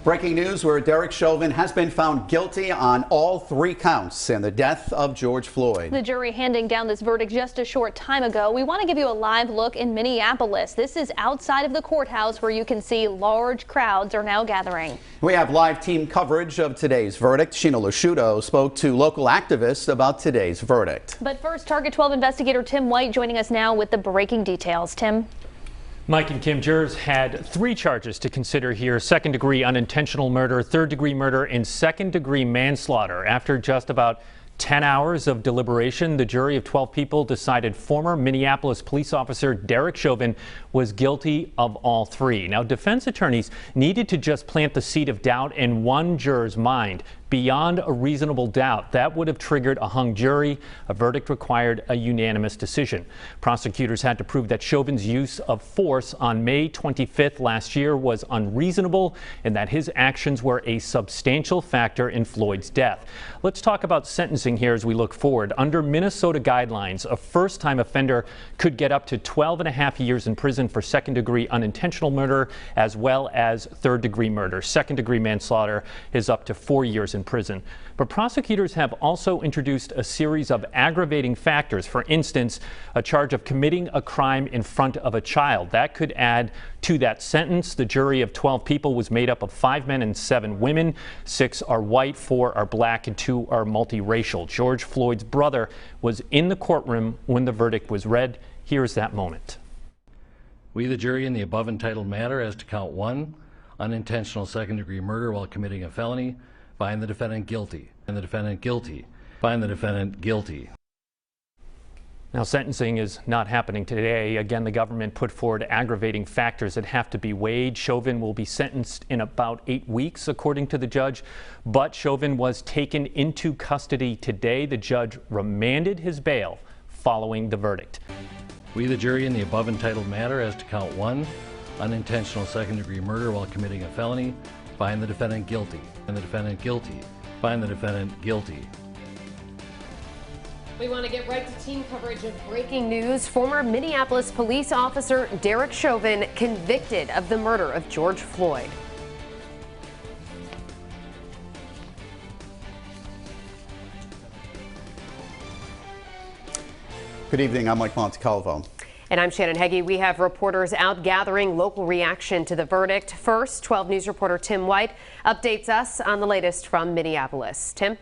Breaking news where Derek Chauvin has been found guilty on all 3 counts in the death of George Floyd. The jury handing down this verdict just a short time ago. We want to give you a live look in Minneapolis. This is outside of the courthouse where you can see large crowds are now gathering. We have live team coverage of today's verdict. Sheena Lasciuto spoke to local activists about today's verdict. But first, Target 12 investigator Tim White joining us now with the breaking details. Tim. Mike and Kim, jurors had 3 charges to consider here: second-degree unintentional murder, third-degree murder, and second-degree manslaughter. After just about 10 hours of deliberation, the jury of 12 people decided former Minneapolis police officer Derek Chauvin was guilty of all 3. Now, defense attorneys needed to just plant the seed of doubt in one juror's mind. Beyond a reasonable doubt, that would have triggered a hung jury. A verdict required a unanimous decision. Prosecutors had to prove that Chauvin's use of force on May 25th last year was unreasonable and that his actions were a substantial factor in Floyd's death. Let's talk about sentencing here as we look forward. Under Minnesota guidelines, a first-time offender could get up to 12.5 years in prison for second-degree unintentional murder as well as third-degree murder. Second-degree manslaughter is up to 4 years in prison. But prosecutors have also introduced a series of aggravating factors. For instance, a charge of committing a crime in front of a child. That could add to that sentence. The jury of 12 people was made up of 5 men and 7 women. 6 are white, 4 are black, and 2 are multiracial. George Floyd's brother was in the courtroom when the verdict was read. Here's that moment. We, the jury, in the above entitled matter as to count 1, unintentional second-degree murder while committing a felony, find the defendant guilty. And the defendant guilty. Find the defendant guilty. Now, sentencing is not happening today. Again, the government put forward aggravating factors that have to be weighed. Chauvin will be sentenced in about 8 weeks, according to the judge. But Chauvin was taken into custody today. The judge remanded his bail following the verdict. We, the jury, in the above entitled matter as to count 1, unintentional second-degree murder while committing a felony, find the defendant guilty. And the defendant guilty. Find the defendant guilty. We want to get right to team coverage of breaking news. Former Minneapolis police officer Derek Chauvin convicted of the murder of George Floyd. Good evening. I'm Mike Montecalvo. And I'm Shannon Heggie. We have reporters out gathering local reaction to the verdict. First, 12 News reporter Tim White updates us on the latest from Minneapolis. Tim?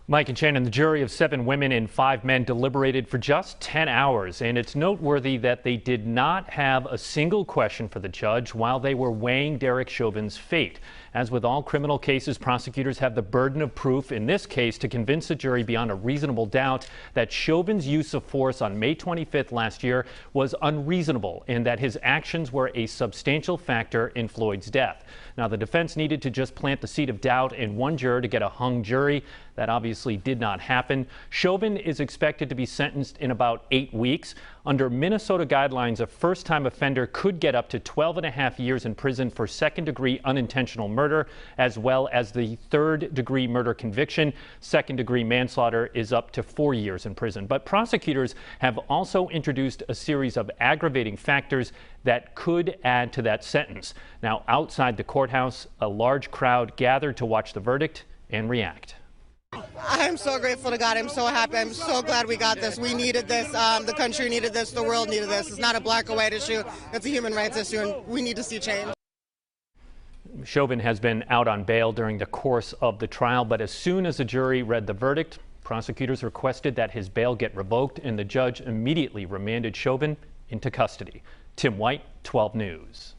Mike and Shannon, the jury of 7 women and 5 men deliberated for just 10 hours. And it's noteworthy that they did not have a single question for the judge while they were weighing Derek Chauvin's fate. As with all criminal cases, prosecutors have the burden of proof in this case to convince the jury beyond a reasonable doubt that Chauvin's use of force on May 25th last year was unreasonable and that his actions were a substantial factor in Floyd's death. Now, the defense needed to just plant the seed of doubt in one juror to get a hung jury. That obviously did not happen. Chauvin is expected to be sentenced in about 8 weeks. Under Minnesota guidelines, a first-time offender could get up to 12.5 years in prison for second-degree unintentional murder, as well as the third-degree murder conviction. Second-degree manslaughter is up to 4 years in prison. But prosecutors have also introduced a series of aggravating factors that could add to that sentence. Now, outside the courthouse, a large crowd gathered to watch the verdict and react. I'm so grateful to God. I'm so happy. I'm so glad we got this. We needed this. The country needed this. The world needed this. It's not a black or white issue. It's a human rights issue, and we need to see change. Chauvin has been out on bail during the course of the trial, but as soon as the jury read the verdict, prosecutors requested that his bail get revoked, and the judge immediately remanded Chauvin into custody. Tim White, 12 News.